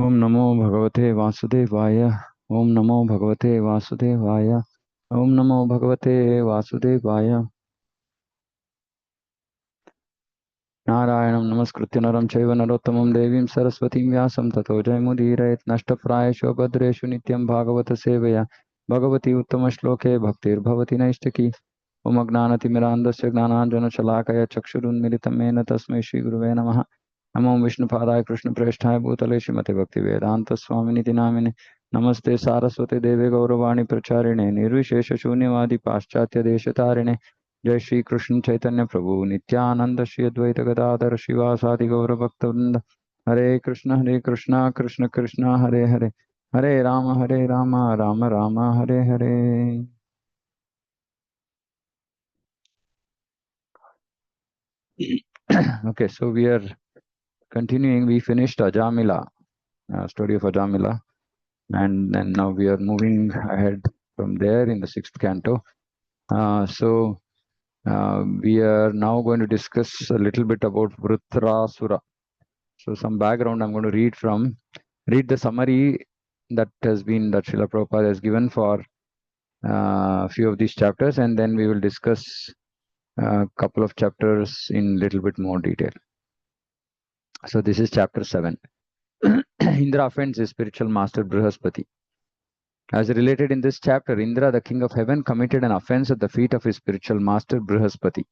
ओम नमो भगवते वासुदेवाय। ओम नमो भगवते वासुदेवाय। ओम नमो भगवते वासुदेवाय। नारायणं नमस्कृत्य नरं चैव नरोत्तमं देवीं सरस्वतीं व्यासं ततो जयमुदीरयेत् नष्टप्रायेषु भद्रेषु नित्यं भागवत सेवया भगवती उत्तमश्लोके भक्तिर्भवति नैष्टिकी। ओम ज्ञानतिमिरान्धस्य ज्ञानाञ्जनशलाकया चक्षुरुन्मिलितं येन तस्मै श्रीगुरुवे नमः। नमो विष्णुपादाय कृष्णप्रेष्ठाय भूतले श्रीमते भक्तिवेदान्तस्वामिनिति नामिने। नमस्ते सारस्वते देवे गौरवाणी प्रचारिणे निर्विशेषशून्यवादी पाश्चात्यदेशतारिणे। जय श्री कृष्ण चैतन्य प्रभु नित्यानंद श्री अद्वैत गदाधर शिवासादि गौरभक्तवृंद। हरे कृष्ण कृष्ण कृष्ण हरे हरे, हरे Ram Ram Ram Hare Hare. Okay, so we are continuing. We finished Ajamila, story of Ajamila, and then now we are moving ahead from there in the 6th canto. We are now going to discuss a little bit about Vrtrasura. So some background I'm going to read the summary that Srila Prabhupada has given for a few of these chapters, and then we will discuss a couple of chapters in little bit more detail. So this is chapter 7. Indra offends his spiritual master Brihaspati. As related in this chapter, Indra, the king of heaven, committed an offense at the feet of his spiritual master Brihaspati.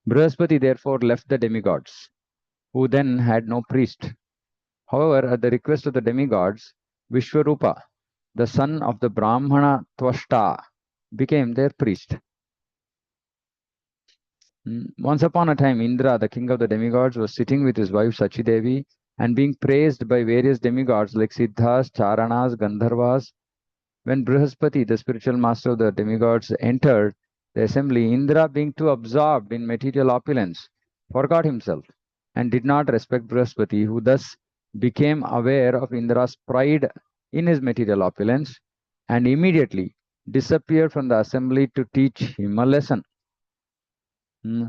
Brihaspati therefore left the demigods, who then had no priest. However, at the request of the demigods, Vishwarupa, the son of the Brahmana Twashta, became their priest. Once upon a time, Indra, the king of the demigods, was sitting with his wife Sachidevi and being praised by various demigods like Siddhas, Charanas, Gandharvas. When Brihaspati, the spiritual master of the demigods, entered the assembly, Indra, being too absorbed in material opulence, forgot himself and did not respect Brihaspati, who thus became aware of Indra's pride in his material opulence and immediately disappeared from the assembly to teach him a lesson.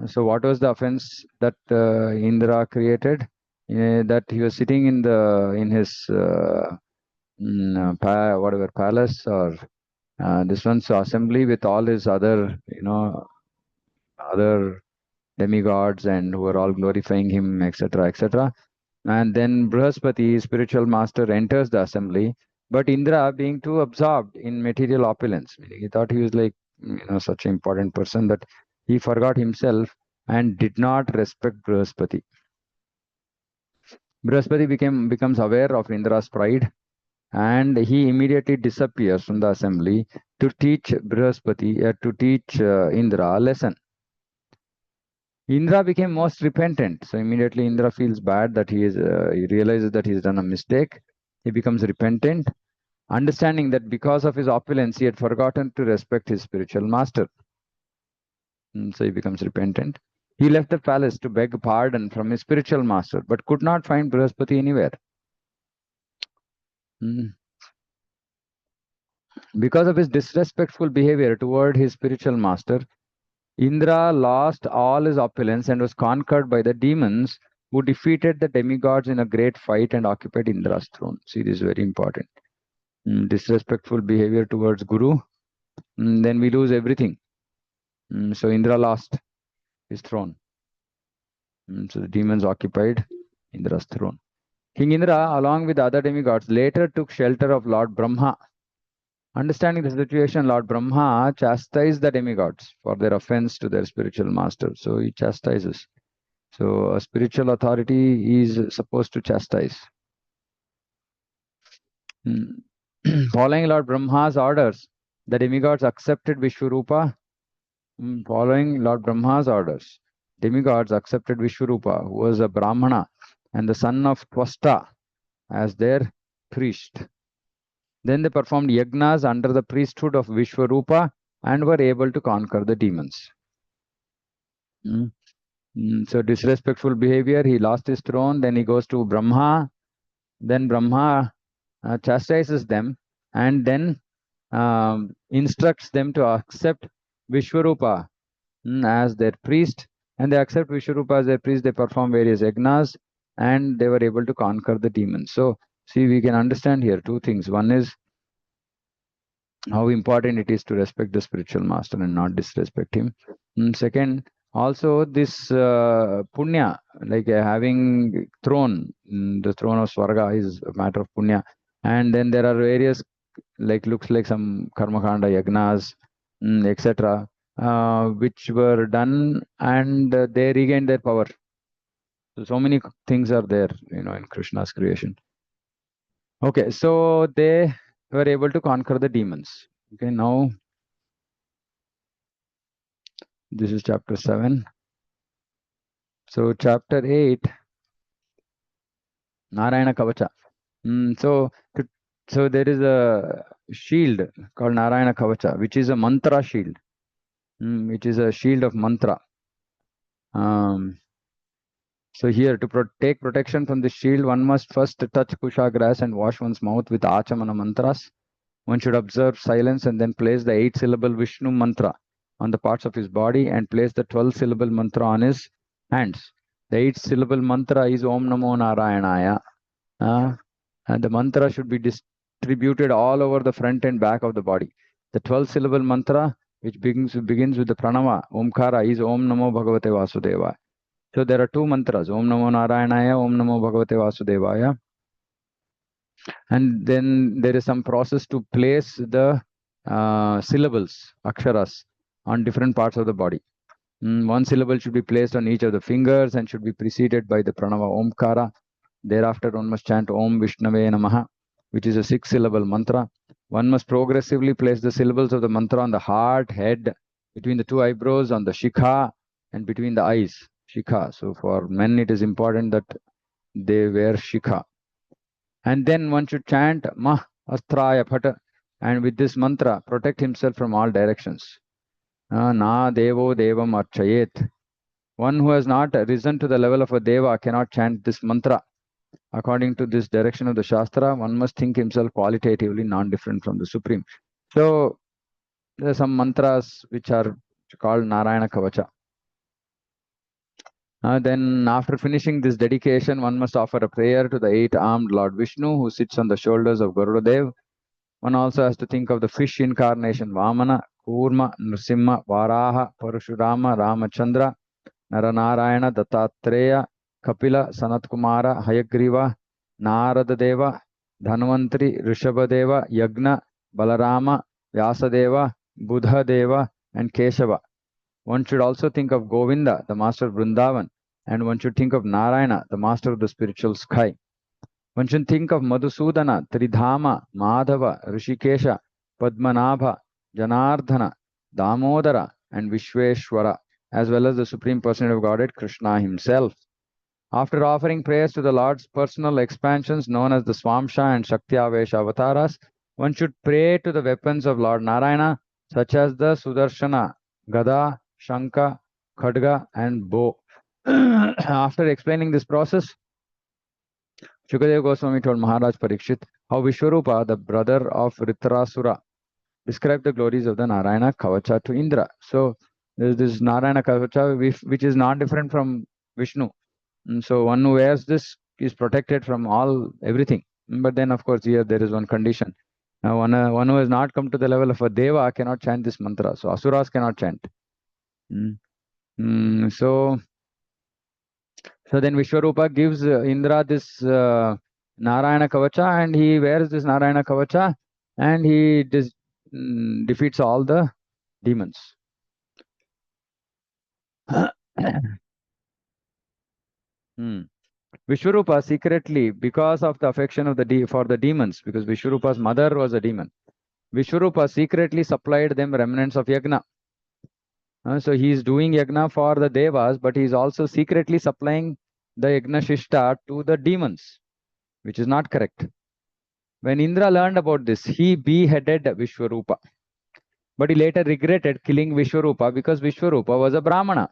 So what was the offense that Indra created? That he was sitting in his whatever palace or this one's assembly with all his other, other demigods and who are all glorifying him, etc., etc. And then Brihaspati, spiritual master, enters the assembly, but Indra, being too absorbed in material opulence, meaning he thought he was like, such an important person that he forgot himself and did not respect Brihaspati. Brihaspati becomes aware of Indra's pride and he immediately disappears from the assembly to teach Indra a lesson. Indra became most repentant. So immediately Indra feels bad that he realizes that he's done a mistake. He becomes repentant, understanding that because of his opulence, he had forgotten to respect his spiritual master. So he becomes repentant. He left the palace to beg pardon from his spiritual master, but could not find Brihaspati anywhere. Because of his disrespectful behavior toward his spiritual master, Indra lost all his opulence and was conquered by the demons who defeated the demigods in a great fight and occupied Indra's throne. See, this is very important. Disrespectful behavior towards Guru, then we lose everything. So Indra lost his throne. So the demons occupied Indra's throne. King Indra, along with other demigods, later took shelter of Lord Brahma. Understanding the situation, Lord Brahma chastised the demigods for their offense to their spiritual master. So he chastises. So a spiritual authority is supposed to chastise. Following Lord Brahma's orders, the demigods accepted Vishwarupa. Following Lord Brahma's orders, demigods accepted Vishwarupa, who was a Brahmana and the son of Twasta, as their priest. Then they performed yagnas under the priesthood of Vishwarupa and were able to conquer the demons. So disrespectful behavior, he lost his throne, then he goes to Brahma, then Brahma chastises them and then instructs them to accept Vishwarupa as their priest, and they accept Vishwarupa as their priest. They perform various yagnas and they were able to conquer the demons. So See, we can understand here two things. One is how important it is to respect the spiritual master and not disrespect him. Second, also this punya, like having throne, the throne of Swarga is a matter of punya. And then there are various, like looks like some karmakanda yagnas, etc., which were done, and they regained their power. So many things are there, in Krishna's creation. Okay, so they were able to conquer the demons. Okay, now this is chapter 7. So chapter 8, Narayana Kavacha. So there is a shield called Narayana Kavacha, which is a mantra shield, which is a shield of mantra. So here, to take protection from the shield, one must first touch kusha grass and wash one's mouth with achamana mantras. One should observe silence and then place the 8-syllable Vishnu mantra on the parts of his body and place the 12-syllable mantra on his hands. The 8-syllable mantra is Om Namo Narayanaya. And the mantra should be distributed all over the front and back of the body. The 12-syllable mantra, which begins with the pranava, Omkara, is Om Namo Bhagavate Vasudevaya. So there are two mantras, Om Namo Narayanaya, Om Namo Bhagavate Vasudevaya. And then there is some process to place the syllables, aksharas, on different parts of the body. One syllable should be placed on each of the fingers and should be preceded by the pranava Omkara. Thereafter, one must chant Om Vishnave Namaha, which is a 6-syllable mantra. One must progressively place the syllables of the mantra on the heart, head, between the 2 eyebrows, on the shikha, and between the eyes. Shikha. So for men, it is important that they wear shikha. And then one should chant Mah Astraya Phata, and with this mantra, protect himself from all directions. Na Devo Devam Archayet. One who has not risen to the level of a Deva cannot chant this mantra. According to this direction of the Shastra, one must think himself qualitatively non-different from the Supreme. So there are some mantras which are called Narayana Kavacha. Then after finishing this dedication, one must offer a prayer to the 8-armed Lord Vishnu who sits on the shoulders of Garuda Dev. One also has to think of the fish incarnation Vamana, Kurma, Nrsimha, Varaha, Parashurama, Ramachandra, Naranarayana, Dattatreya, Kapila, Sanatkumara, Hayagriva, Narada Deva, Dhanvantri, Rishabhadeva, Yagna, Balarama, Vyasadeva, Buddha Deva, and Keshava. One should also think of Govinda, the master of Vrindavan, and one should think of Narayana, the master of the spiritual sky. One should think of Madhusudana, Tridhama, Madhava, Rishikesha, Padmanabha, Janardhana, Damodara, and Vishweshwara, as well as the Supreme Personality of Godhead, Krishna himself. After offering prayers to the Lord's personal expansions known as the Swamsha and Shakti-Avesha avatars, one should pray to the weapons of Lord Narayana, such as the Sudarshana, Gada, Shanka, Khadga, and bow. After explaining this process, Shukadeva Goswami told Maharaj Parikshit how Vishwarupa, the brother of Vrtrasura, described the glories of the Narayana Kavacha to Indra. So there is this Narayana Kavacha which is not different from Vishnu. So one who wears this is protected from everything. But then, of course, here there is one condition. Now, one who has not come to the level of a Deva cannot chant this mantra. So Asuras cannot chant. So then Vishwarupa gives Indra this Narayana Kavacha, and he wears this Narayana Kavacha, and he defeats all the demons. Vishwarupa secretly, because of the affection of for the demons, because Vishwarupa's mother was a demon, Vishwarupa secretly supplied them remnants of yagna. So he is doing yagna for the devas, but he is also secretly supplying the yagna shishta to the demons, which is not correct. When Indra learned about this, he beheaded Vishwarupa. But he later regretted killing Vishwarupa because Vishwarupa was a Brahmana.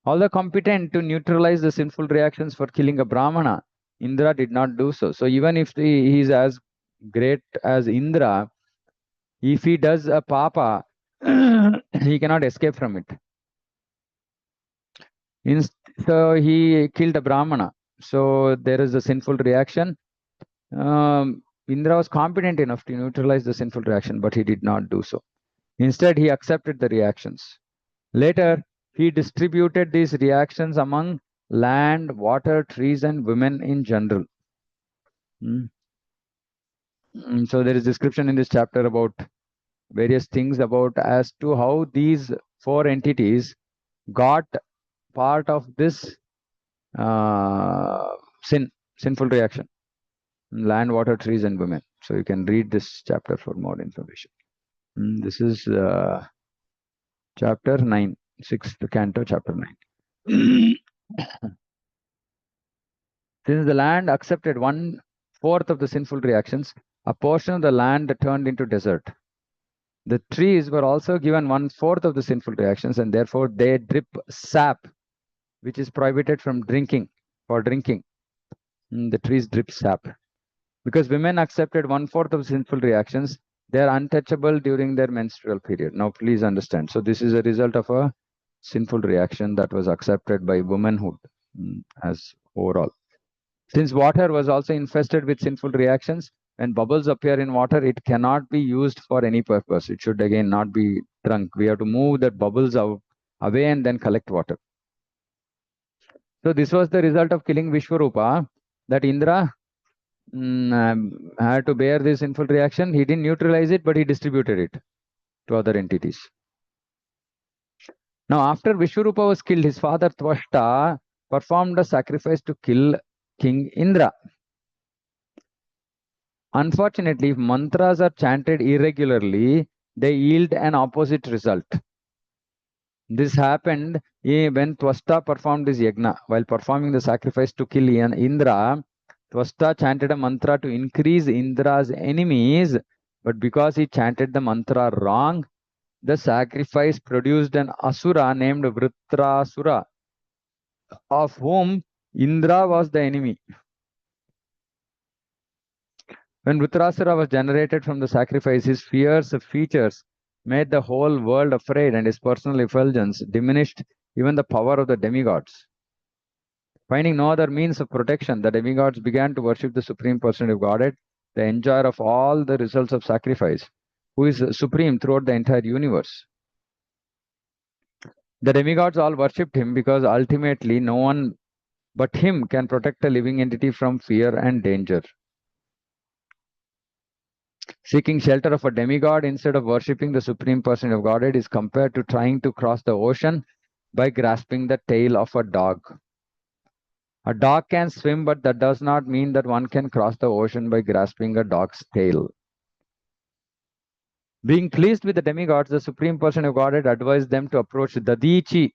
Although competent to neutralize the sinful reactions for killing a Brahmana, Indra did not do so. So even if he is as great as Indra, if he does a papa, he cannot escape from it. So he killed a Brahmana. So there is a sinful reaction. Indra was competent enough to neutralize the sinful reaction, but he did not do so. Instead, he accepted the reactions. Later, he distributed these reactions among land, water, trees, and women in general. So there is description in this chapter about various things about as to how these four entities got part of this sinful reaction: land, water, trees, and women. So you can read this chapter for more information. This is chapter 9, 6th canto, chapter 9. Since the land accepted 1/4 of the sinful reactions, a portion of the land turned into desert. The trees were also given 1/4 of the sinful reactions, and therefore they drip sap, which is prohibited from drinking, for drinking. The trees drip sap. Because women accepted 1/4 of sinful reactions, they are untouchable during their menstrual period. Now, please understand. So this is a result of a sinful reaction that was accepted by womanhood as overall. Since water was also infested with sinful reactions, when bubbles appear in water, it cannot be used for any purpose. It should again not be drunk. We have to move the bubbles away and then collect water. So this was the result of killing Vishwarupa, that Indra had to bear this sinful reaction. He didn't neutralize it, but he distributed it to other entities. Now, after Vishwarupa was killed, his father Twashta performed a sacrifice to kill King Indra. Unfortunately, if mantras are chanted irregularly, they yield an opposite result. This happened when Twasta performed this yagna. While performing the sacrifice to kill Indra, Twasta chanted a mantra to increase Indra's enemies, but because he chanted the mantra wrong, the sacrifice produced an asura named Vrtrasura, of whom Indra was the enemy. When Vrtrasura was generated from the sacrifice, his fierce features made the whole world afraid, and his personal effulgence diminished even the power of the demigods. Finding no other means of protection, the demigods began to worship the Supreme Personality of Godhead, the enjoyer of all the results of sacrifice, who is supreme throughout the entire universe. The demigods all worshipped him because ultimately no one but him can protect a living entity from fear and danger. Seeking shelter of a demigod instead of worshipping the Supreme Person of Godhead is compared to trying to cross the ocean by grasping the tail of a dog. A dog can swim, but that does not mean that one can cross the ocean by grasping a dog's tail. Being pleased with the demigods, the Supreme Person of Godhead advised them to approach Dadichi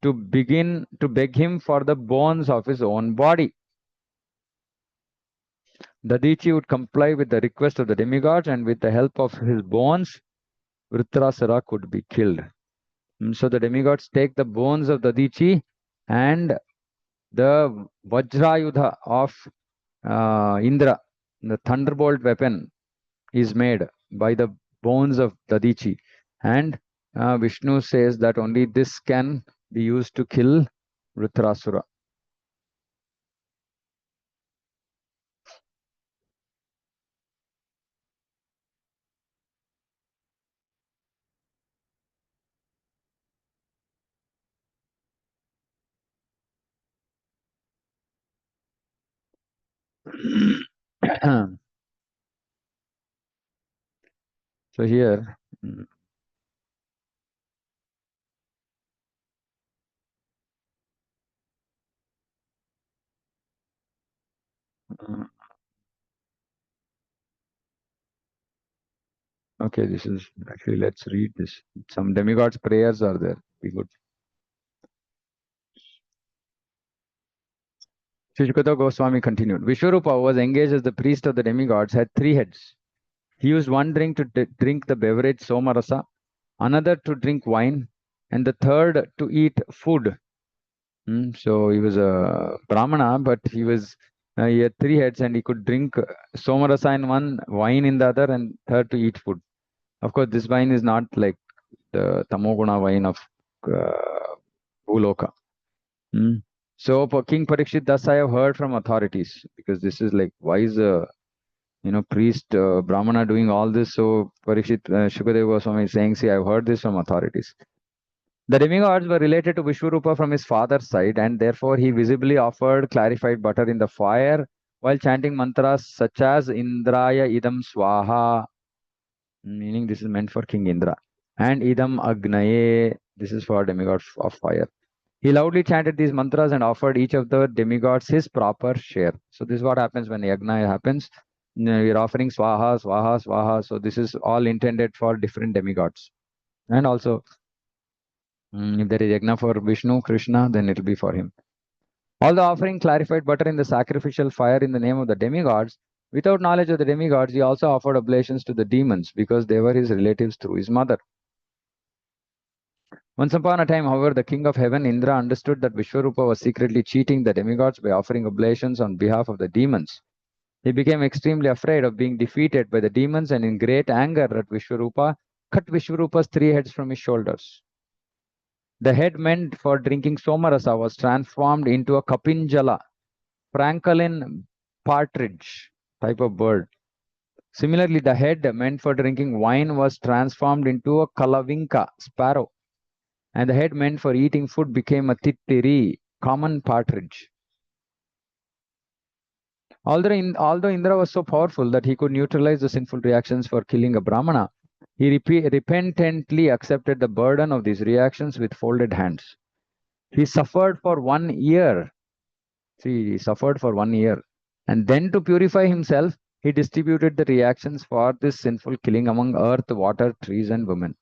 to begin to beg him for the bones of his own body. Dadichi would comply with the request of the demigods, and with the help of his bones, Vrtrasura could be killed. So the demigods take the bones of Dadichi, and the Vajrayudha of Indra, the thunderbolt weapon, is made by the bones of Dadichi. And Vishnu says that only this can be used to kill Vrtrasura. So here, okay, this is actually, let's read this. Some demigods' prayers are there. Be good. Shishukata Goswami continued. Vishwarupa was engaged as the priest of the demigods, had 3 heads. He used one drink to drink the beverage Somarasa, another to drink wine, and the third to eat food. So he was a Brahmana, but he had 3 heads, and he could drink Somarasa in one, wine in the other, and third to eat food. Of course, this wine is not like the Tamoguna wine of Bhuloka. So King Parikshit, thus I have heard from authorities, because this is like, why is priest Brahmana doing all this? So Parikshit, Shukadeva Goswami is saying, see, I've heard this from authorities. The demigods were related to Vishwarupa from his father's side, and therefore he visibly offered clarified butter in the fire while chanting mantras such as Indraya Idam Swaha, meaning this is meant for King Indra, and Idam Agnaye, this is for demigods of fire. He loudly chanted these mantras and offered each of the demigods his proper share. So this is what happens when Yagna happens. You're offering Swaha, Swaha, Swaha. So this is all intended for different demigods. And also, if there is Yagna for Vishnu, Krishna, then it will be for him. Although offering clarified butter in the sacrificial fire in the name of the demigods, without knowledge of the demigods, he also offered oblations to the demons because they were his relatives through his mother. Once upon a time, however, the king of heaven, Indra, understood that Vishwarupa was secretly cheating the demigods by offering oblations on behalf of the demons. He became extremely afraid of being defeated by the demons and in great anger at Vishwarupa, cut Vishwarupa's 3 heads from his shoulders. The head meant for drinking Somarasa was transformed into a Kapinjala, francolin partridge type of bird. Similarly, the head meant for drinking wine was transformed into a Kalavinka, sparrow. And the head meant for eating food became a tittiri, common partridge. Although Indra was so powerful that he could neutralize the sinful reactions for killing a Brahmana, he repentantly accepted the burden of these reactions with folded hands. He suffered for 1 year. See, he suffered for 1 year. And then to purify himself, he distributed the reactions for this sinful killing among earth, water, trees, and women.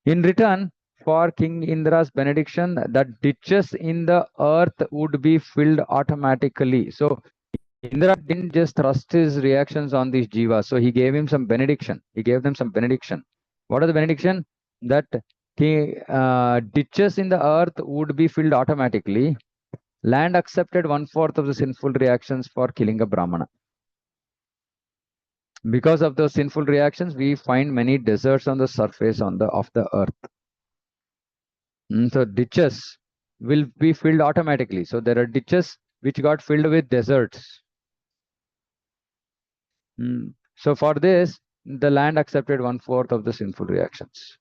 In return for King Indra's benediction, that ditches in the earth would be filled automatically. So Indra didn't just thrust his reactions on these jivas. So he gave him some benediction. He gave them some benediction. What is the benediction? That ditches in the earth would be filled automatically. Land accepted 1/4 of the sinful reactions for killing a Brahmana. Because of those sinful reactions, we find many deserts on the surface of the earth. So ditches will be filled automatically. So there are ditches which got filled with deserts. So for this, the land accepted 1/4 of the sinful reactions.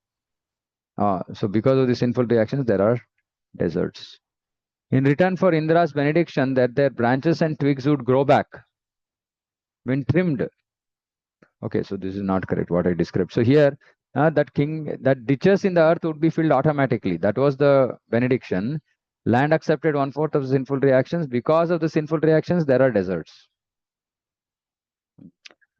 So because of the sinful reactions, there are deserts. In return for Indra's benediction that their branches and twigs would grow back when trimmed. Okay, so this is not correct what I described. So here, that ditches in the earth would be filled automatically. That was the benediction. Land accepted 1/4 of the sinful reactions. Because of the sinful reactions, there are deserts.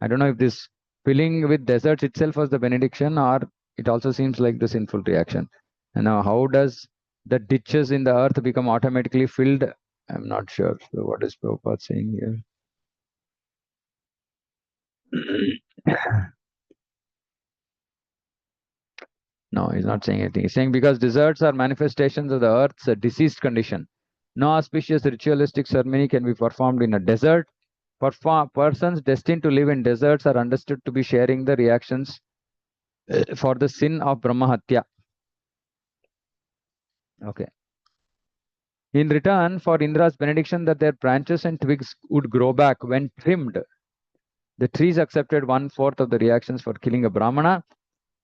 I don't know if this filling with deserts itself was the benediction, or it also seems like the sinful reaction. And now, how does the ditches in the earth become automatically filled? I'm not sure. So what is Prabhupada saying here? No, he's not saying anything. He's saying because deserts are manifestations of the earth's diseased condition. No auspicious ritualistic ceremony can be performed in a desert. Persons destined to live in deserts are understood to be sharing the reactions for the sin of Brahmahatya. Okay. In return for Indra's benediction that their branches and twigs would grow back when trimmed, the trees accepted 1/4 of the reactions for killing a Brahmana.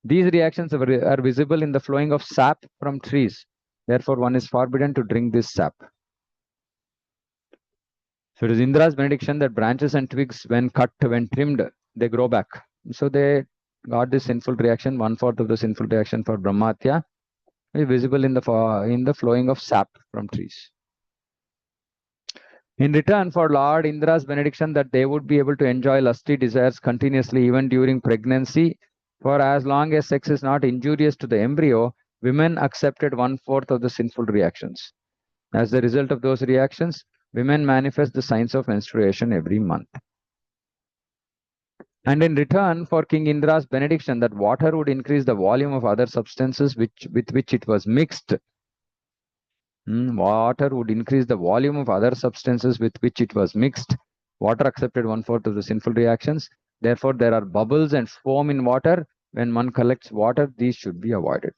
These reactions are visible in the flowing of sap from trees. Therefore, one is forbidden to drink this sap. So it is Indra's benediction that branches and twigs, when cut, when trimmed, they grow back. So they got this sinful reaction. 1/4 of the sinful reaction for Brahmatya is visible in the flowing of sap from trees. In return for Lord Indra's benediction that they would be able to enjoy lusty desires continuously even during pregnancy, for as long as sex is not injurious to the embryo, women accepted 1/4 of the sinful reactions. As the result of those reactions, women manifest the signs of menstruation every month. And in return for King Indra's benediction that water would increase the volume of other substances with which it was mixed. Water would increase the volume of other substances with which it was mixed. Water accepted 1/4 of the sinful reactions. Therefore, there are bubbles and foam in water. When one collects water, these should be avoided.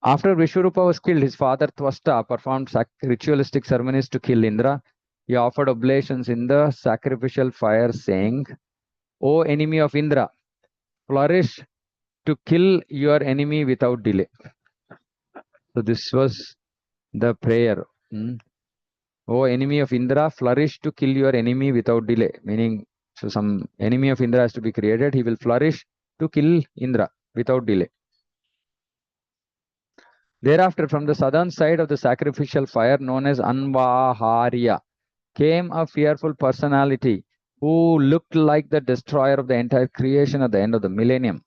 After Vishwarupa was killed, his father Twasta performed ritualistic ceremonies to kill Indra. He offered oblations in the sacrificial fire, saying, "O enemy of Indra, flourish to kill your enemy without delay." So this was the prayer. O enemy of Indra, flourish to kill your enemy without delay. Meaning, so some enemy of Indra has to be created. He will flourish to kill Indra without delay. Thereafter, from the southern side of the sacrificial fire known as Anvaharya, came a fearful personality who looked like the destroyer of the entire creation at the end of the millennium.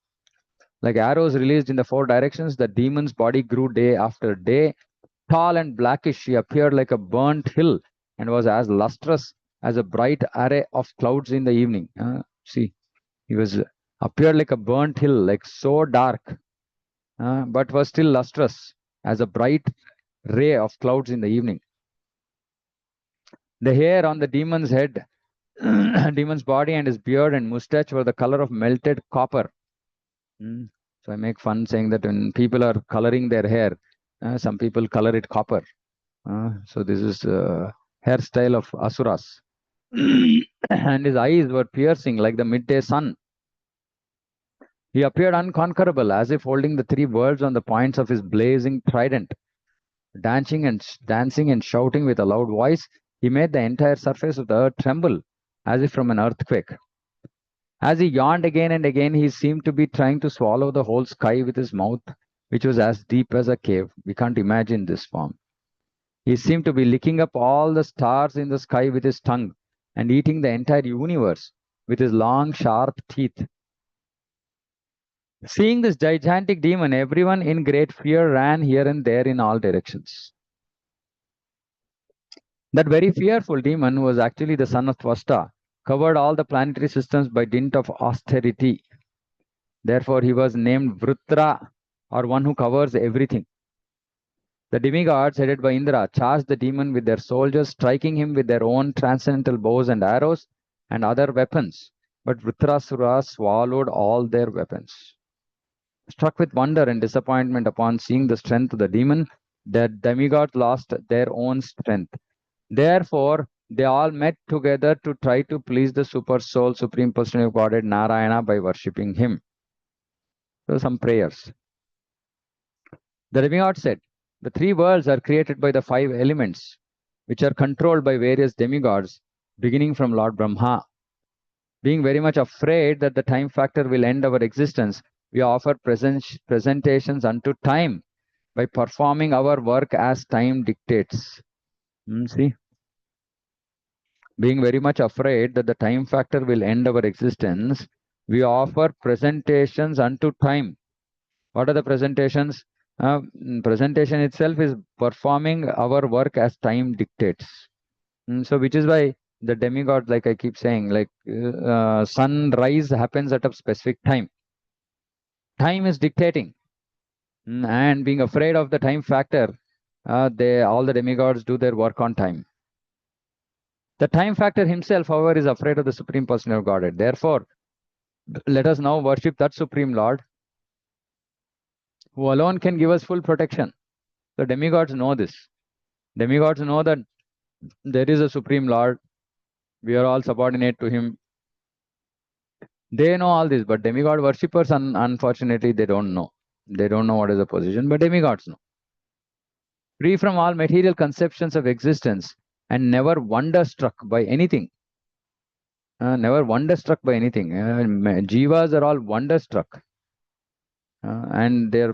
Like arrows released in the four directions, the demon's body grew day after day. Tall and blackish, he appeared like a burnt hill and was as lustrous as a bright array of clouds in the evening. See, he appeared like a burnt hill, like so dark, but was still lustrous as a bright ray of clouds in the evening. The hair on the demon's head, demon's body, and his beard and mustache were the color of melted copper. So I make fun saying that when people are coloring their hair, some people color it copper. So this is hairstyle of asuras. And his eyes were piercing like the midday sun. He appeared unconquerable, as if holding the three worlds on the points of his blazing trident. Dancing and shouting with a loud voice, he made the entire surface of the earth tremble, as if from an earthquake. As he yawned again and again, he seemed to be trying to swallow the whole sky with his mouth, which was as deep as a cave. We can't imagine this form. He seemed to be licking up all the stars in the sky with his tongue and eating the entire universe with his long, sharp teeth. Seeing this gigantic demon, everyone in great fear ran here and there in all directions. That very fearful demon was actually the son of Twasta, covered all the planetary systems by dint of austerity. Therefore, he was named Vrtra, or one who covers everything. The demigods, headed by Indra, charged the demon with their soldiers, striking him with their own transcendental bows and arrows and other weapons. But Vrtrasura swallowed all their weapons. Struck with wonder and disappointment upon seeing the strength of the demon, the demigods lost their own strength. Therefore, they all met together to try to please the super soul, supreme personality of Godhead Narayana by worshipping him. So some prayers. The demigod said, the three worlds are created by the five elements, which are controlled by various demigods, beginning from Lord Brahma. Being very much afraid that the time factor will end our existence, we offer presentations unto time by performing our work as time dictates. See? Being very much afraid that the time factor will end our existence, we offer presentations unto time. What are the presentations? Presentation itself is performing our work as time dictates. So which is why the demigod, like I keep saying, like sunrise happens at a specific time. Time is dictating. And being afraid of the time factor, all the demigods do their work on time. The time factor himself, however, is afraid of the Supreme Personality of Godhead. Therefore, let us now worship that Supreme Lord, who alone can give us full protection. The demigods know this. Demigods know that there is a Supreme Lord. We are all subordinate to him. They know all this, but demigod worshippers, unfortunately, they don't know. They don't know what is the position, but demigods know. Free from all material conceptions of existence and never wonderstruck by anything. Never wonderstruck by anything. Jivas are all wonderstruck. And they're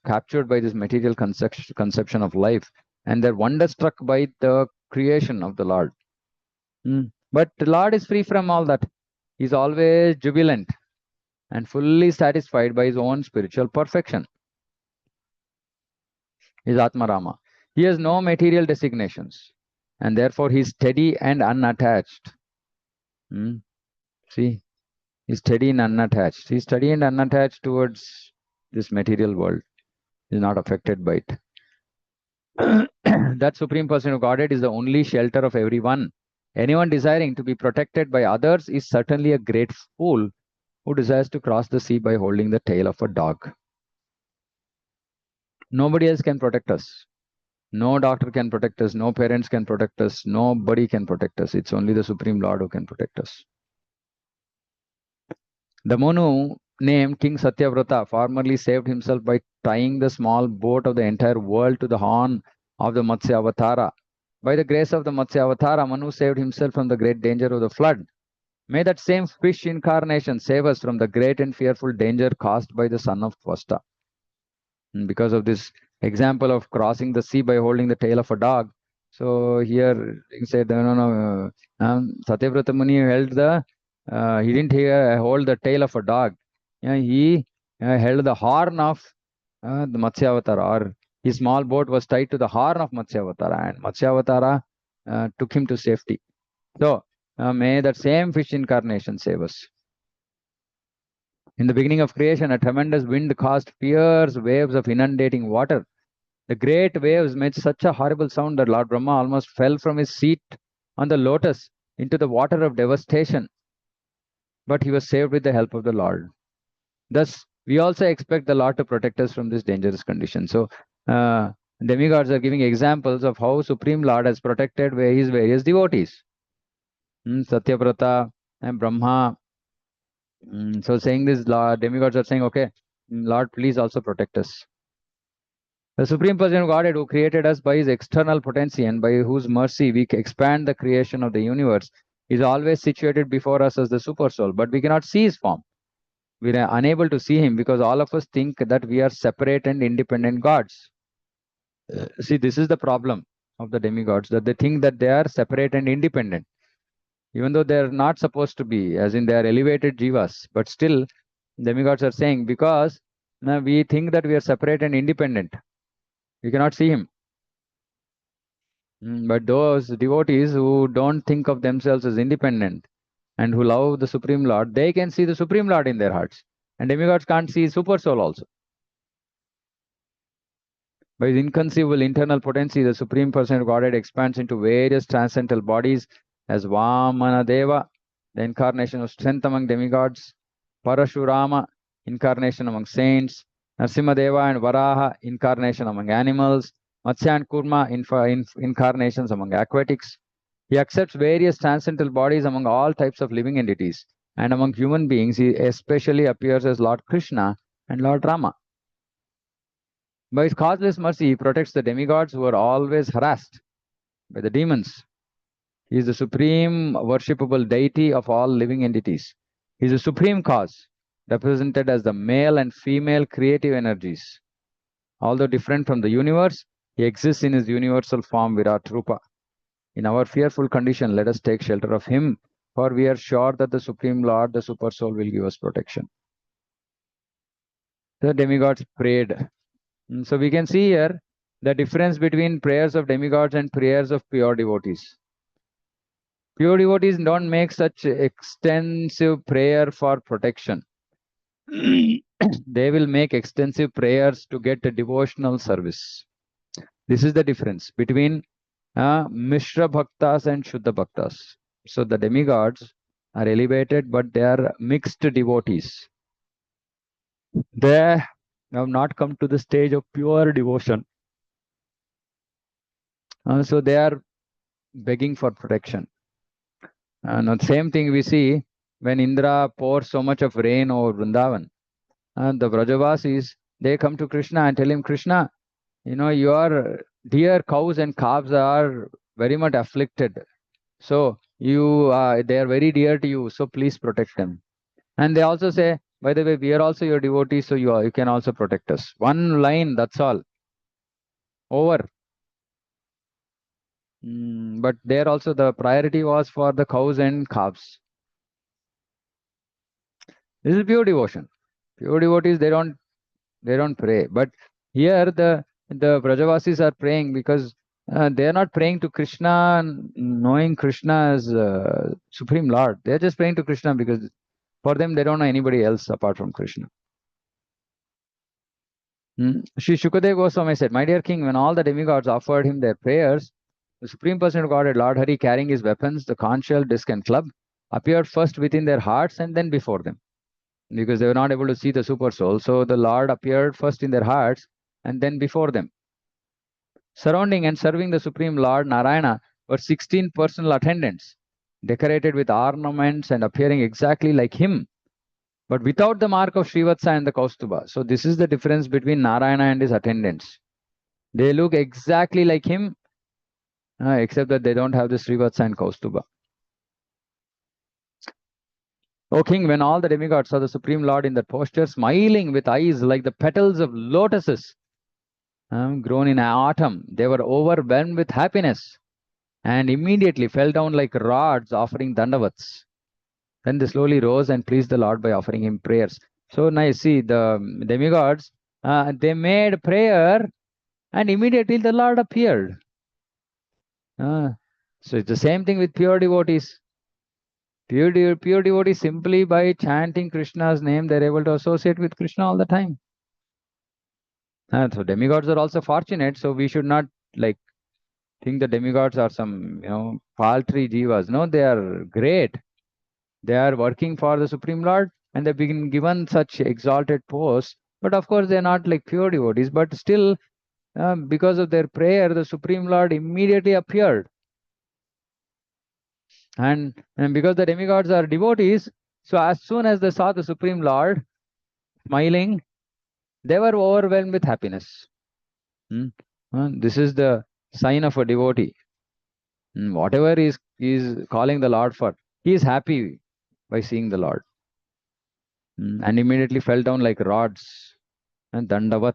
captured by this material conception of life. And they're wonderstruck by the creation of the Lord. But the Lord is free from all that. He's always jubilant and fully satisfied by his own spiritual perfection. He is Atmarama. He has no material designations, and therefore he is steady and unattached. See, he's steady and unattached. He's steady and unattached towards this material world. He's not affected by it. That Supreme Person of Godhead is the only shelter of everyone. Anyone desiring to be protected by others is certainly a great fool who desires to cross the sea by holding the tail of a dog. Nobody else can protect us. No doctor can protect us. No parents can protect us. Nobody can protect us. It's only the Supreme Lord who can protect us. The Manu named King Satyavrata formerly saved himself by tying the small boat of the entire world to the horn of the Matsya Avatara. By the grace of the Matsya Avatara, Manu saved himself from the great danger of the flood. May that same fish incarnation save us from the great and fearful danger caused by the son of Tvasta. And because of this example of crossing the sea by holding the tail of a dog, so here he said, no, no, Satyavrata Muni held he didn't hold the tail of a dog. He held the horn of the Matsyavatara, or his small boat was tied to the horn of Matsyavatara, and Matsyavatara took him to safety. So, may that same fish incarnation save us. In the beginning of creation, a tremendous wind caused fierce waves of inundating water. The great waves made such a horrible sound that Lord Brahma almost fell from his seat on the lotus into the water of devastation. But he was saved with the help of the Lord. Thus, we also expect the Lord to protect us from this dangerous condition. So, demigods are giving examples of how Supreme Lord has protected his various devotees. Satyavrata and Brahma. So saying this, demigods are saying, okay, Lord, please also protect us. The Supreme Person of Godhead, who created us by his external potency and by whose mercy we expand the creation of the universe, is always situated before us as the super soul, but we cannot see his form. We are unable to see him because all of us think that we are separate and independent gods. See, this is the problem of the demigods, that they think that they are separate and independent, even though they are not supposed to be, as in they are elevated jivas. But still, demigods are saying, because we think that we are separate and independent, we cannot see him. But those devotees who don't think of themselves as independent and who love the Supreme Lord, they can see the Supreme Lord in their hearts. And demigods can't see Super Soul also. By his inconceivable internal potency, the Supreme Person of Godhead expands into various transcendental bodies as Vamanadeva, the incarnation of strength among demigods, Parashurama, incarnation among saints, Narasimhadeva and Varaha, incarnation among animals, Matsya and Kurma, incarnations among aquatics. He accepts various transcendental bodies among all types of living entities, and among human beings, he especially appears as Lord Krishna and Lord Rama. By his causeless mercy, he protects the demigods who are always harassed by the demons. He is the supreme worshipable deity of all living entities. He is the supreme cause, represented as the male and female creative energies. Although different from the universe, he exists in his universal form, Vrtrupa. In our fearful condition, let us take shelter of him, for we are sure that the Supreme Lord, the Super Soul, will give us protection. The demigods prayed. So we can see here the difference between prayers of demigods and prayers of pure devotees. Pure devotees don't make such extensive prayer for protection. They will make extensive prayers to get a devotional service. This is the difference between Mishra Bhaktas and Shuddha Bhaktas. So the demigods are elevated, but they are mixed devotees. They have not come to the stage of pure devotion. So they are begging for protection. And the same thing we see when Indra pours so much of rain over Vrindavan. The Vrajavasis, they come to Krishna and tell him, Krishna, your dear cows and calves are very much afflicted. So they are very dear to you. So please protect them. And they also say, by the way, we are also your devotees, so you can also protect us. One line, that's all. Over. But there also the priority was for the cows and calves. This is pure devotion. Pure devotees, they don't pray. But here the Brajavasis are praying because they are not praying to Krishna, knowing Krishna as Supreme Lord. They are just praying to Krishna because for them they don't know anybody else apart from Krishna. Sri Shukadeva Goswami said, my dear king, when all the demigods offered him their prayers, the Supreme Person of Godhead, Lord Hari, carrying his weapons, the conch shell, disc and club, appeared first within their hearts and then before them. Because they were not able to see the Super Soul. So the Lord appeared first in their hearts and then before them. Surrounding and serving the Supreme Lord Narayana were 16 personal attendants, decorated with ornaments and appearing exactly like him, but without the mark of Srivatsa and the Kaustuba. So this is the difference between Narayana and his attendants. They look exactly like him, except that they don't have the Srivatsa and Kaustuba. O king, when all the demigods saw the Supreme Lord in that posture, smiling with eyes like the petals of lotuses grown in autumn, they were overwhelmed with happiness and immediately fell down like rods offering dandavats. Then they slowly rose and pleased the Lord by offering him prayers. So nice. See, the demigods, they made prayer and immediately the Lord appeared. So it's the same thing with pure devotees. Pure devotees, simply by chanting Krishna's name, they're able to associate with Krishna all the time. So demigods are also fortunate, so we should not like think the demigods are some, paltry jivas. No, they are great. They are working for the Supreme Lord and they've been given such exalted posts. But of course, they're not like pure devotees. But still, because of their prayer, the Supreme Lord immediately appeared. And because the demigods are devotees, so as soon as they saw the Supreme Lord smiling, they were overwhelmed with happiness. This is the sign of a devotee. Whatever is calling the Lord for, he is happy by seeing the Lord. And immediately fell down like rods. And dandavat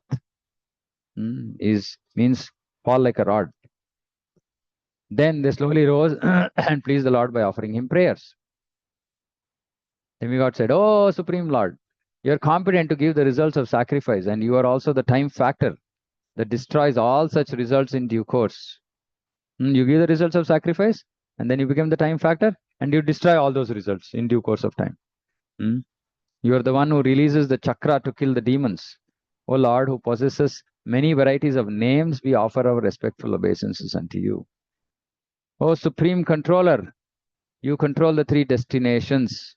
means fall like a rod. Then they slowly rose and pleased the Lord by offering him prayers. Demigod said, "Oh, Supreme Lord, you are competent to give the results of sacrifice, and you are also the time factor that destroys all such results in due course. You give the results of sacrifice, and then you become the time factor, and you destroy all those results in due course of time. You are the one who releases the chakra to kill the demons. O Lord, who possesses many varieties of names, we offer our respectful obeisances unto you. O Supreme Controller, you control the three destinations,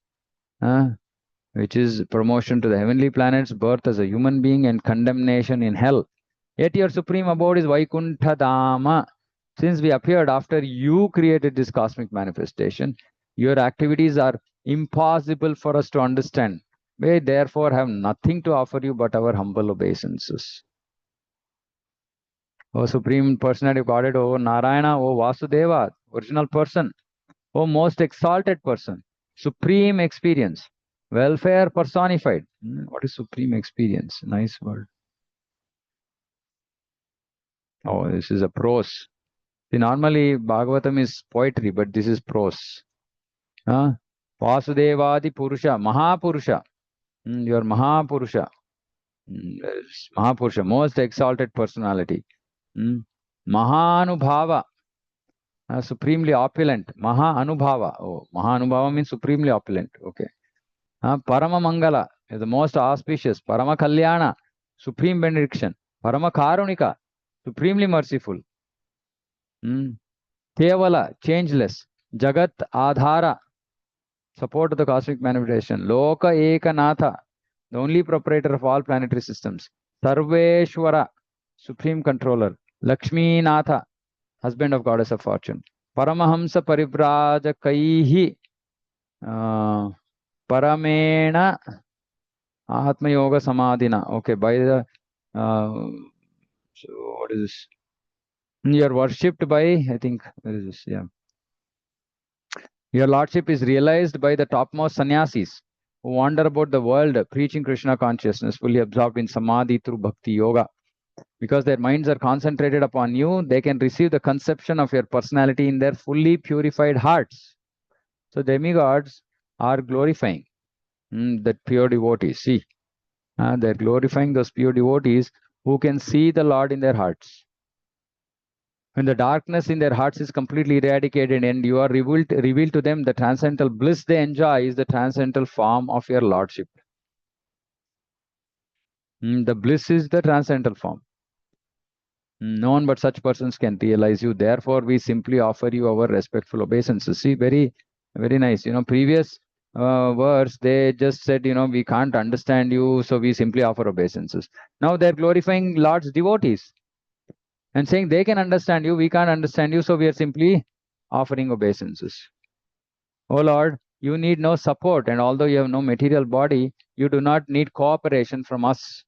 which is promotion to the heavenly planets, birth as a human being, and condemnation in hell. Yet your supreme abode is Vaikuntha Dhama. Since we appeared after you created this cosmic manifestation, your activities are impossible for us to understand. We therefore have nothing to offer you but our humble obeisances. O Supreme Personality of Godhead, O Narayana, O Vasudeva, original person, O most exalted person, supreme experience, welfare personified. What is supreme experience? Nice word. Oh, this is a prose. See, normally Bhagavatam is poetry, but this is prose. Vasudevadi Purusha, Mahapurusha. You are Mahapurusha. Mahapurusha, most exalted personality. Mahanubhava, supremely opulent. Mahanubhava. Oh, Mahanubhava means supremely opulent. Okay. Parama Mangala is the most auspicious. Parama Kalyana, supreme benediction. Parama Karunika, supremely merciful. Kevala, changeless. Jagat Adhara, support of the cosmic manifestation. Loka Ekanatha, the only proprietor of all planetary systems. Sarveshwara, supreme controller. Lakshmi Natha, husband of goddess of fortune. Paramahamsa Paribrajakaihi, Paramena Atma Yoga Samadhina. Okay, by the so what is this? You are worshipped by, I think, where is this? Yeah. Your lordship is realized by the topmost sannyasis who wander about the world preaching Krishna consciousness, fully absorbed in samadhi through bhakti yoga. Because their minds are concentrated upon you, they can receive the conception of your personality in their fully purified hearts. So demigods are glorifying the pure devotees. See, they're glorifying those pure devotees who can see the Lord in their hearts. When the darkness in their hearts is completely eradicated and you are revealed to them, the transcendental bliss they enjoy is the transcendental form of your lordship. The bliss is the transcendental form. No one but such persons can realize you. Therefore, we simply offer you our respectful obeisances. See, very, very nice. Previous verse, they just said, we can't understand you, so we simply offer obeisances. Now they're glorifying Lord's devotees and saying they can understand you, we can't understand you, so we are simply offering obeisances. Oh Lord, you need no support, and although you have no material body, you do not need cooperation from us.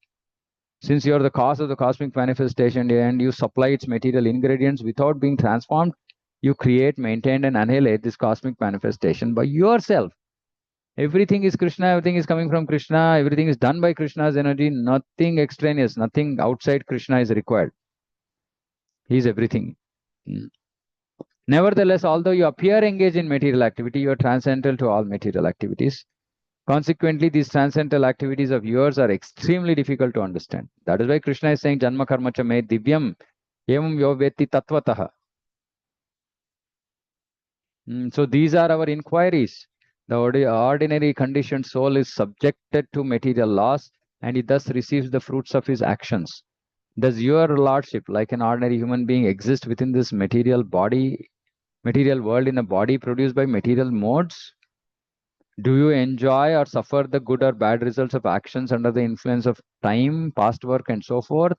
Since you are the cause of the cosmic manifestation and you supply its material ingredients without being transformed, you create, maintain, and annihilate this cosmic manifestation by yourself. Everything is Krishna, everything is coming from Krishna, everything is done by Krishna's energy, nothing extraneous, nothing outside Krishna is required. He is everything. Nevertheless, although you appear engaged in material activity, you are transcendental to all material activities. Consequently, these transcendental activities of yours are extremely difficult to understand. That is why Krishna is saying, Janma karma cha me divyam evam yo veti tattvataha. So these are our inquiries. The ordinary conditioned soul is subjected to material laws and it thus receives the fruits of his actions. Does your lordship, like an ordinary human being, exist within this material world in a body produced by material modes? Do you enjoy or suffer the good or bad results of actions under the influence of time, past work, and so forth?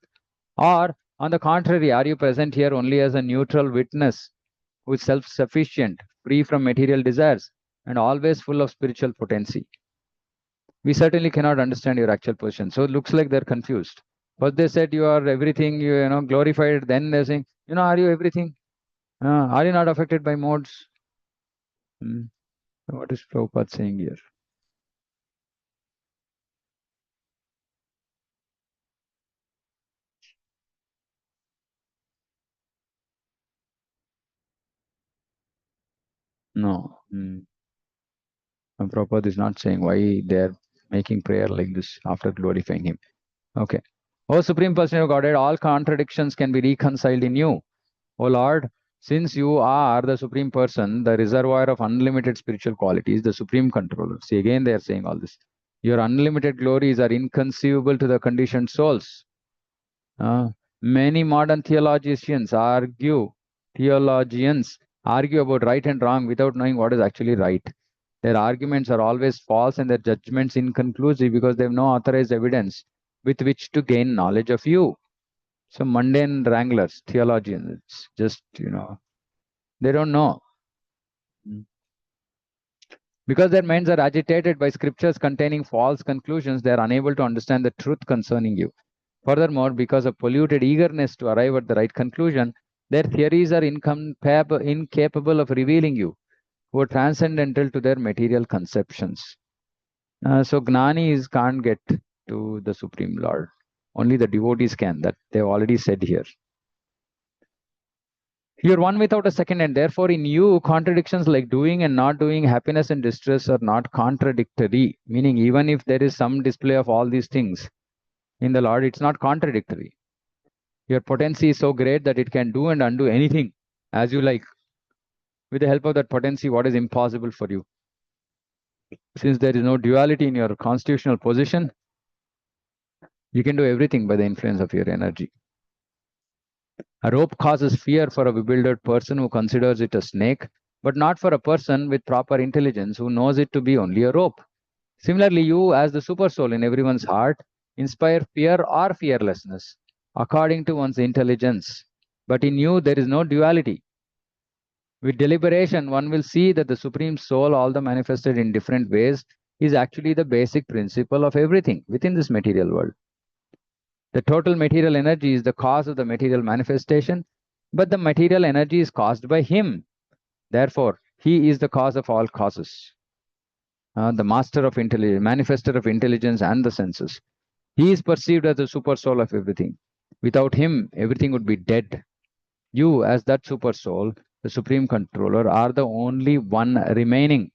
Or, on the contrary, are you present here only as a neutral witness who is self sufficient, free from material desires, and always full of spiritual potency? We certainly cannot understand your actual position. So it looks like they're confused. First, they said you are everything, glorified. Then they're saying, are you everything? Are you not affected by modes? What is Prabhupada saying here? No. Prabhupada is not saying why they're making prayer like this after glorifying him. Okay. O Supreme Person of Godhead, all contradictions can be reconciled in you. O Lord, since you are the Supreme Person, the reservoir of unlimited spiritual qualities, the Supreme Controller. See, again they are saying all this. Your unlimited glories are inconceivable to the conditioned souls. Many modern theologians argue about right and wrong without knowing what is actually right. Their arguments are always false and their judgments inconclusive because they have no authorized evidence with which to gain knowledge of you. So mundane wranglers, theologians, just, they don't know. Because their minds are agitated by scriptures containing false conclusions, they are unable to understand the truth concerning you. Furthermore, because of polluted eagerness to arrive at the right conclusion, their theories are incapable of revealing you, who are transcendental to their material conceptions. So Gnanis can't get to the Supreme Lord. Only the devotees can. That they've already said here. You're one without a second, and therefore in you, contradictions like doing and not doing, happiness and distress are not contradictory. Meaning, even if there is some display of all these things in the Lord, it's not contradictory. Your potency is so great that it can do and undo anything as you like. With the help of that potency, what is impossible for you? Since there is no duality in your constitutional position, you can do everything by the influence of your energy. A rope causes fear for a bewildered person who considers it a snake, but not for a person with proper intelligence who knows it to be only a rope. Similarly, you, as the super soul in everyone's heart, inspire fear or fearlessness according to one's intelligence. But in you, there is no duality. With deliberation, one will see that the Supreme Soul, although manifested in different ways, is actually the basic principle of everything within this material world. The total material energy is the cause of the material manifestation, but the material energy is caused by him. Therefore, he is the cause of all causes, the master of intelligence, manifester of intelligence and the senses. He is perceived as the super soul of everything. Without him, everything would be dead. You, as that super soul, the supreme controller, are the only one remaining.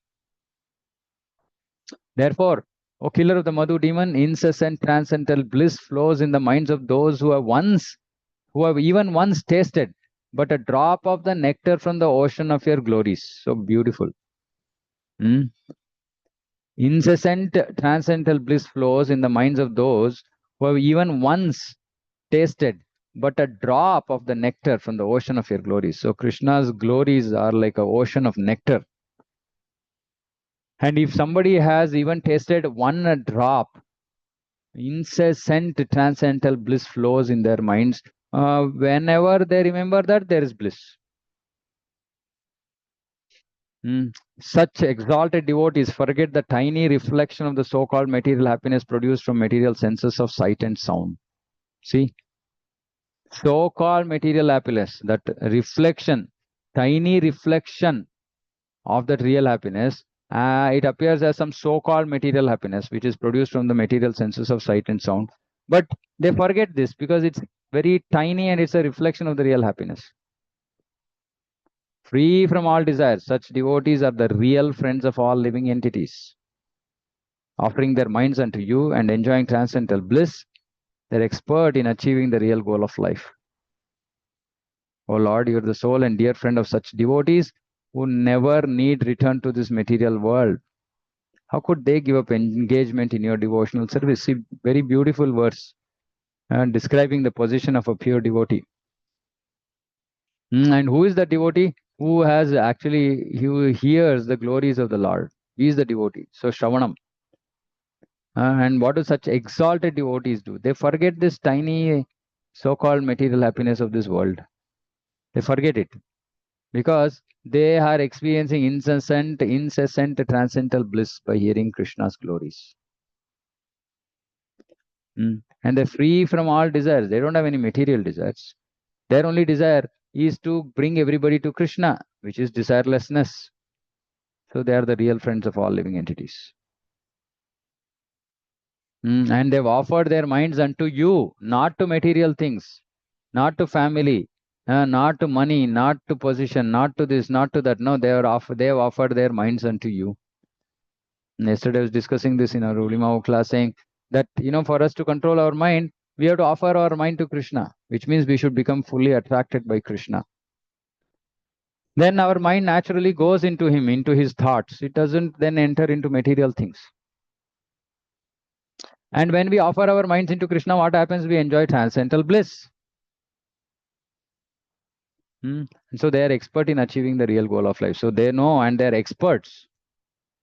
Therefore, O killer of the Madhu demon, incessant transcendental bliss flows in the minds of those who have even once tasted but a drop of the nectar from the ocean of your glories. So beautiful. Incessant transcendental bliss flows in the minds of those who have even once tasted but a drop of the nectar from the ocean of your glories. So Krishna's glories are like an ocean of nectar. And if somebody has even tasted one drop, incessant transcendental bliss flows in their minds. Whenever they remember that, there is bliss. Such exalted devotees forget the tiny reflection of the so-called material happiness produced from material senses of sight and sound. See, so-called material happiness, that reflection, tiny reflection of that real happiness, it appears as some so-called material happiness, which is produced from the material senses of sight and sound. But they forget this because it's very tiny and it's a reflection of the real happiness. Free from all desires, such devotees are the real friends of all living entities. Offering their minds unto you and enjoying transcendental bliss, they're expert in achieving the real goal of life. O Lord, you are the sole and dear friend of such devotees who never need return to this material world. How could they give up engagement in your devotional service? See, very beautiful verse describing the position of a pure devotee. And who is the devotee? Who has actually, who hears the glories of the Lord. He is the devotee. So, Shravanam. And what do such exalted devotees do? They forget this tiny so-called material happiness of this world. They forget it because they are experiencing incessant transcendental bliss by hearing Krishna's glories. And they're free from all desires. They don't have any material desires. Their only desire is to bring everybody to Krishna, which is desirelessness. So they are the real friends of all living entities. And they've offered their minds unto you, not to material things, not to family, not to money, not to position, not to this, not to that. No, they have offered their minds unto you. And yesterday I was discussing this in our Ulimau class, saying that, for us to control our mind, we have to offer our mind to Krishna, which means we should become fully attracted by Krishna. Then our mind naturally goes into him, into his thoughts. It doesn't then enter into material things. And when we offer our minds into Krishna, what happens? We enjoy transcendental bliss. So they are expert in achieving the real goal of life. So they know, and they're experts.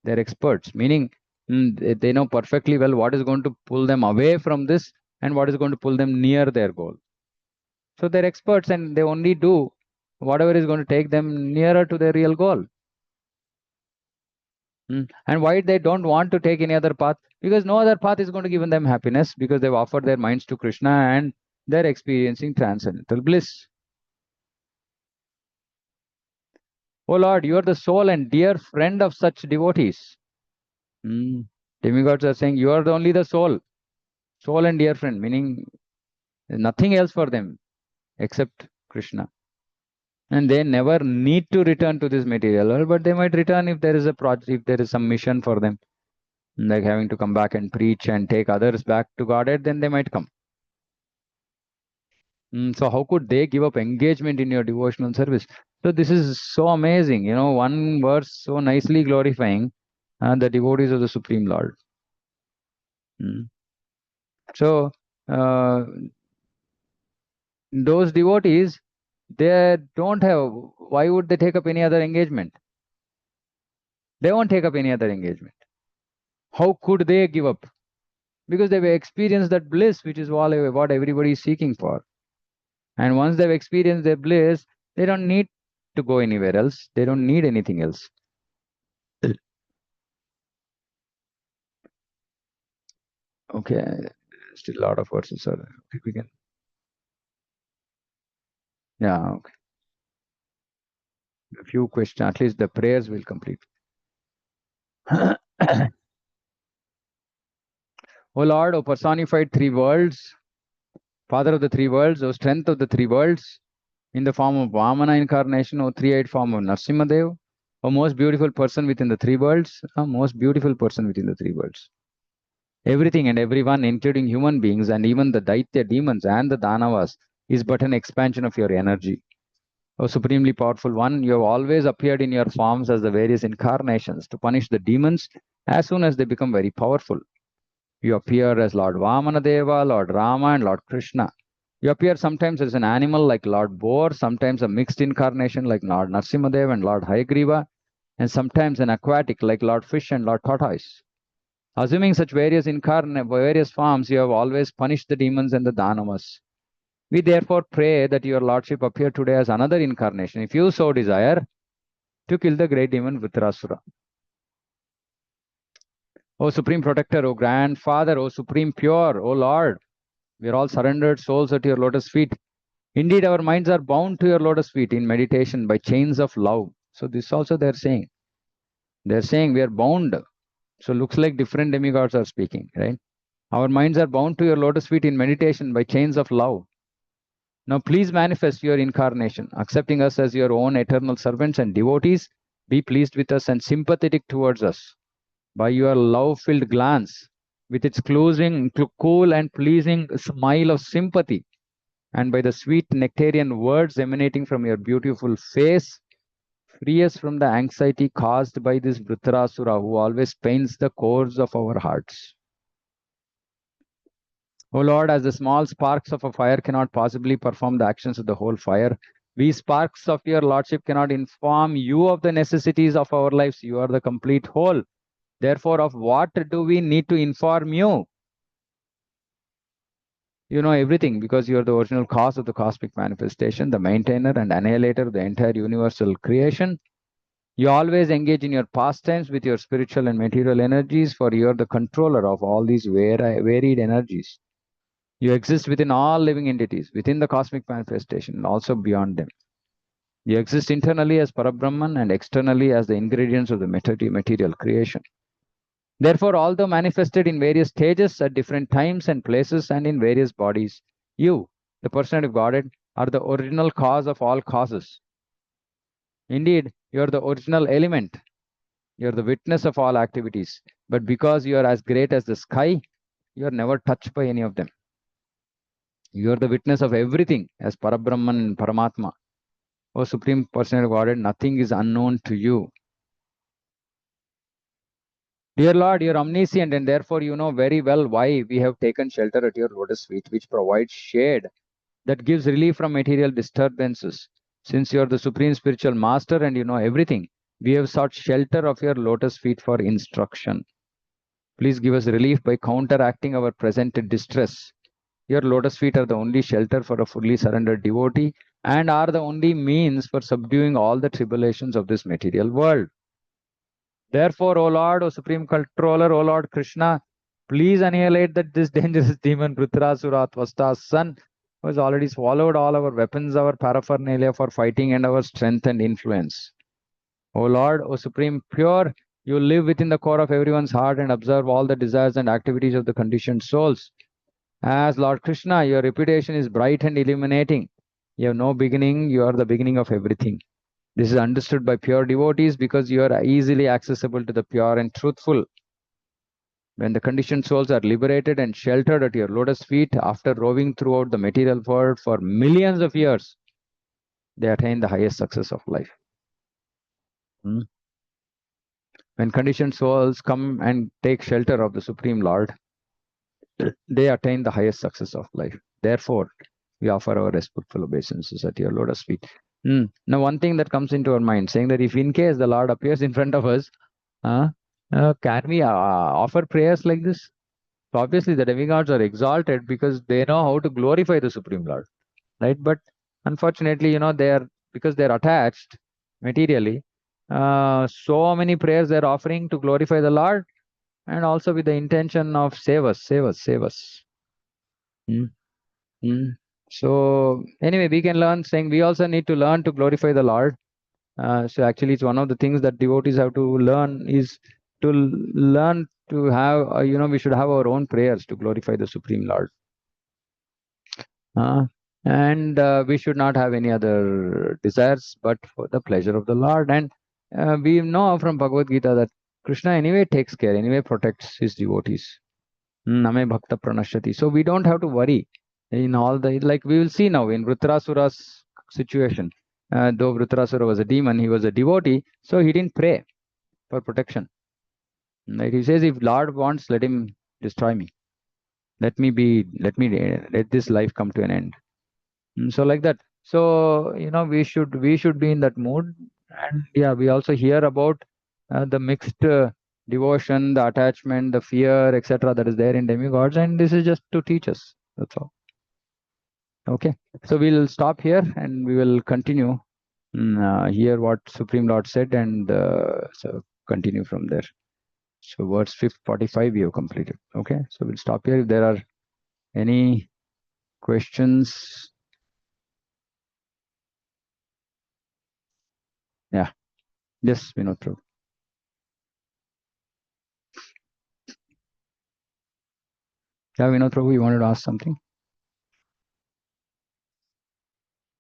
They're experts, meaning they know perfectly well what is going to pull them away from this and what is going to pull them near their goal. So they're experts and they only do whatever is going to take them nearer to their real goal. And why they don't want to take any other path? Because no other path is going to give them happiness, because they've offered their minds to Krishna and they're experiencing transcendental bliss. Oh Lord, you are the sole and dear friend of such devotees. Demigods are saying you are only the soul and dear friend, meaning nothing else for them except Krishna. And they never need to return to this material world, but they might return if there is a project, if there is some mission for them, like having to come back and preach and take others back to Godhead, then they might come. So how could they give up engagement in your devotional service? So this is so amazing, one verse so nicely glorifying the devotees of the Supreme Lord. So those devotees, they don't have, why would they take up any other engagement? They won't take up any other engagement. How could they give up? Because they've experienced that bliss, which is what everybody is seeking for. And once they've experienced their bliss, they don't need to go anywhere else. They don't need anything else. Okay, still a lot of verses are okay, we can. Yeah, okay. A few questions, at least the prayers will complete. O Lord, O personified three worlds, Father of the three worlds, O strength of the three worlds, in the form of Vamana incarnation, O three-eyed form of Narsimhadev, O most beautiful person within the three worlds, a most beautiful person within the three worlds. Everything and everyone, including human beings and even the Daitya demons and the Danavas, is but an expansion of your energy. O supremely powerful one, you have always appeared in your forms as the various incarnations to punish the demons as soon as they become very powerful. You appear as Lord Vamanadeva, Lord Rama, and Lord Krishna. You appear sometimes as an animal like Lord Boar, sometimes a mixed incarnation like Lord Narsimhadev and Lord Hayagriva, and sometimes an aquatic like Lord Fish and Lord Tortoise. Assuming such various forms, you have always punished the demons and the Danavas. We therefore pray that your Lordship appear today as another incarnation, if you so desire, to kill the great demon Vrtrasura. O Supreme Protector, O Grandfather, O Supreme Pure, O Lord, we are all surrendered souls at your lotus feet. Indeed, our minds are bound to your lotus feet in meditation by chains of love. So this also they're saying. They're saying we are bound. So looks like different demigods are speaking, right? Our minds are bound to your lotus feet in meditation by chains of love. Now please manifest your incarnation, accepting us as your own eternal servants and devotees. Be pleased with us and sympathetic towards us. By your love-filled glance, with its cool and pleasing smile of sympathy, and by the sweet nectarian words emanating from your beautiful face, free us from the anxiety caused by this Vrtrasura who always pains the cores of our hearts. O Lord, as the small sparks of a fire cannot possibly perform the actions of the whole fire, we sparks of your Lordship cannot inform you of the necessities of our lives. You are the complete whole. Therefore, of what do we need to inform you? You know everything because you are the original cause of the cosmic manifestation, the maintainer and annihilator of the entire universal creation. You always engage in your pastimes with your spiritual and material energies, for you are the controller of all these varied energies. You exist within all living entities, within the cosmic manifestation, and also beyond them. You exist internally as Parabrahman and externally as the ingredients of the material creation. Therefore, although manifested in various stages at different times and places and in various bodies, you, the personality of Godhead, are the original cause of all causes. Indeed, you are the original element. You are the witness of all activities. But because you are as great as the sky, you are never touched by any of them. You are the witness of everything as Parabrahman and Paramatma. O Supreme Personality of Godhead, nothing is unknown to you. Dear Lord, you are omniscient and therefore you know very well why we have taken shelter at your lotus feet, which provides shade that gives relief from material disturbances. Since you are the supreme spiritual master and you know everything, we have sought shelter of your lotus feet for instruction. Please give us relief by counteracting our present distress. Your lotus feet are the only shelter for a fully surrendered devotee and are the only means for subduing all the tribulations of this material world. Therefore, O Lord, O Supreme Controller, O Lord Krishna, please annihilate this dangerous demon Vrtrasura, Tvasta's son, who has already swallowed all our weapons, our paraphernalia for fighting, and our strength and influence. O Lord, O Supreme Pure, you live within the core of everyone's heart and observe all the desires and activities of the conditioned souls. As Lord Krishna, your reputation is bright and illuminating. You have no beginning, you are the beginning of everything. This is understood by pure devotees because you are easily accessible to the pure and truthful. When the conditioned souls are liberated and sheltered at your lotus feet after roving throughout the material world for millions of years, they attain the highest success of life. When conditioned souls come and take shelter of the Supreme Lord, they attain the highest success of life. Therefore, we offer our respectful obeisances at your lotus feet. Now, one thing that comes into our mind, saying that if in case the Lord appears in front of us, can we offer prayers like this? So obviously, the demigods are exalted because they know how to glorify the Supreme Lord, right? But unfortunately, because they're attached materially, so many prayers they're offering to glorify the Lord, and also with the intention of save us, save us, save us. So anyway, we can learn saying we also need to learn to glorify the Lord. So actually, it's one of the things that devotees have to learn is to learn to have, we should have our own prayers to glorify the Supreme Lord. And we should not have any other desires but for the pleasure of the Lord. And we know from Bhagavad Gita that Krishna anyway takes care, anyway protects his devotees. Name Bhakta Pranashati. So we don't have to worry in all the, like we will see now in Vrtrasura's situation. Though Vrtrasura was a demon, he was a devotee, so he didn't pray for protection. Right? He says, if Lord wants, let him destroy me. Let this life come to an end. So like that. So we should be in that mood. And yeah, we also hear about the mixed devotion, the attachment, the fear, etc., that is there in demigods, and this is just to teach us. That's all. Okay, so we'll stop here and we will continue hear what Supreme Lord said, and so continue from there. So verse 45 we have completed. Okay, so we'll stop here. If there are any questions, yeah, yes, Vinod Prabhu. Yeah, Vinod Prabhu, you wanted to ask something?